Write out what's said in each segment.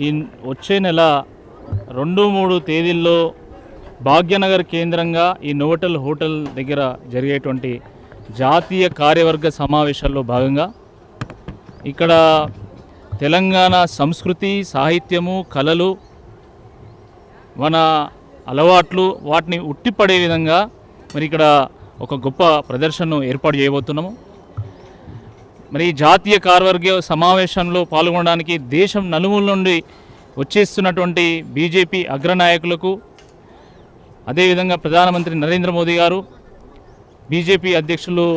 ఈ వచ్చే నెల 2-3 తేదీల్లో భాగ్యనగర్ కేంద్రంగా ఈ నోవోటల్ హోటల్ దగ్గర జరిగేటువంటి జాతీయ కార్యవర్గ సమావేశాల్లో భాగంగా ఇక్కడ తెలంగాణ సంస్కృతి, సాహిత్యము, కళలు, మన అలవాట్లు వాటిని ఉట్టిపడే విధంగా మరి ఇక్కడ ఒక గొప్ప ప్రదర్శనను ఏర్పాటు చేయబోతున్నాము. మరి జాతీయ కార్యవర్గ సమావేశంలో పాల్గొనడానికి దేశం నలుమూల నుండి వచ్చేస్తున్నటువంటి బీజేపీ అగ్రనాయకులకు, అదేవిధంగా ప్రధానమంత్రి నరేంద్ర మోదీ గారు, బీజేపీ అధ్యక్షులు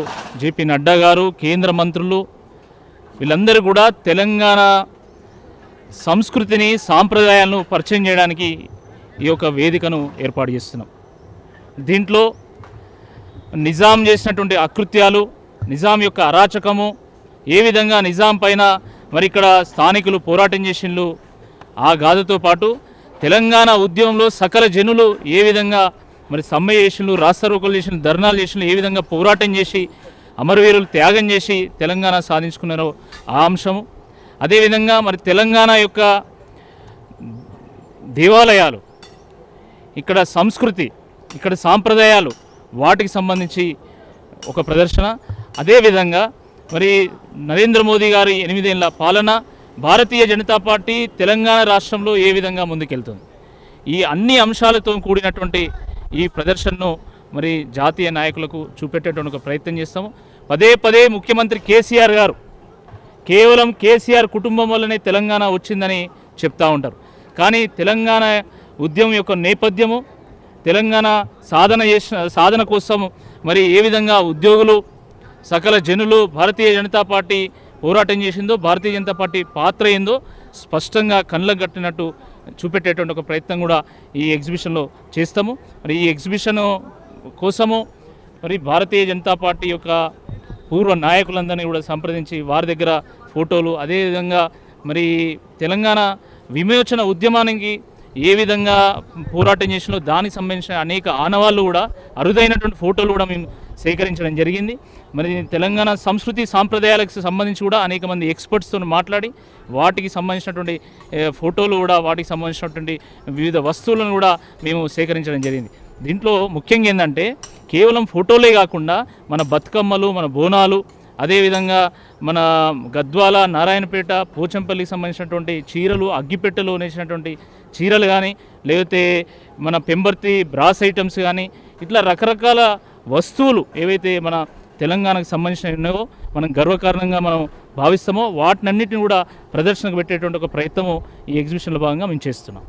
జేపీ నడ్డా గారు, కేంద్ర మంత్రులు, వీళ్ళందరూ కూడా తెలంగాణ సంస్కృతిని, సాంప్రదాయాలను పరిచయం చేయడానికి ఈ యొక్క వేదికను ఏర్పాటు చేస్తున్నాం. దీంట్లో నిజాం చేసినటువంటి అకృత్యాలు, నిజాం యొక్క అరాచకము, ఏ విధంగా నిజాం పైన మరి ఇక్కడ స్థానికులు పోరాటం చేసిండ్రు, ఆ గాథతో పాటు తెలంగాణ ఉద్యమంలో సకల జనులు ఏ విధంగా మరి సమ్మె చేసిండ్రు, రాస్తారోకోలు చేసిండ్రు, ధర్నాలు చేసిండ్రు, ఏ విధంగా పోరాటం చేసి అమరవీరులు త్యాగం చేసి తెలంగాణ సాధించుకున్నారో ఆ అంశము. అదేవిధంగా మరి తెలంగాణ యొక్క దేవాలయాలు, ఇక్కడ సంస్కృతి, ఇక్కడ సాంప్రదాయాలు, వాటికి సంబంధించి ఒక ప్రదర్శన. అదేవిధంగా మరి నరేంద్ర మోదీ గారి 8 ఏళ్ల పాలన, భారతీయ జనతా పార్టీ తెలంగాణ రాష్ట్రంలో ఏ విధంగా ముందుకెళ్తుంది, ఈ అన్ని అంశాలతో కూడినటువంటి ఈ ప్రదర్శనను మరి జాతీయ నాయకులకు చూపెట్టేటువంటి ఒక ప్రయత్నం చేస్తాము. పదే ముఖ్యమంత్రి కేసీఆర్ గారు కేవలం కేసీఆర్ కుటుంబం వల్లనే తెలంగాణ వచ్చిందని చెప్తూ ఉంటారు. కానీ తెలంగాణ ఉద్యమం యొక్క నేపథ్యము, తెలంగాణ సాధన కోసం మరి ఏ విధంగా ఉద్యోగులు, సకల జనులు, భారతీయ జనతా పార్టీ పోరాటం చేసిందో, భారతీయ జనతా పార్టీ పాత్ర ఏందో స్పష్టంగా కళ్ళకు కట్టినట్టు చూపెట్టేటువంటి ఒక ప్రయత్నం కూడా ఈ ఎగ్జిబిషన్లో చేస్తాము. మరి ఈ ఎగ్జిబిషన్ కోసము మరి భారతీయ జనతా పార్టీ యొక్క పూర్వ నాయకులందరినీ కూడా సంప్రదించి వారి దగ్గర ఫోటోలు, అదేవిధంగా మరి తెలంగాణ విమోచన ఉద్యమానికి ఏ విధంగా పోరాటం చేసినో దానికి సంబంధించిన అనేక ఆనవాళ్ళు కూడా, అరుదైనటువంటి ఫోటోలు కూడా మేము సేకరించడం జరిగింది. మరి తెలంగాణ సంస్కృతి సాంప్రదాయాలకు సంబంధించి కూడా అనేక మంది ఎక్స్పర్ట్స్తో మాట్లాడి వాటికి సంబంధించినటువంటి ఫోటోలు కూడా, వాటికి సంబంధించినటువంటి వివిధ వస్తువులను కూడా మేము సేకరించడం జరిగింది. దీంట్లో ముఖ్యంగా ఏంటంటే కేవలం ఫోటోలే కాకుండా మన బతుకమ్మలు, మన బోనాలు, అదేవిధంగా మన గద్వాల, నారాయణపేట, పోచంపల్లికి సంబంధించినటువంటి చీరలు, అగ్గిపెట్టెలు నేసినటువంటి చీరలు కానీ, లేకపోతే మన పెంబర్తి బ్రాస్ ఐటమ్స్ కానీ, ఇట్లా రకరకాల వస్తువులు ఏవైతే మన తెలంగాణకు సంబంధించినవి ఉన్నాయో, మనం గర్వకారణంగా మనం భావిస్తామో వాటినన్నిటిని కూడా ప్రదర్శనకు పెట్టేటువంటి ఒక ప్రయత్నము ఈ ఎగ్జిబిషన్లో భాగంగా మేము చేస్తున్నాం.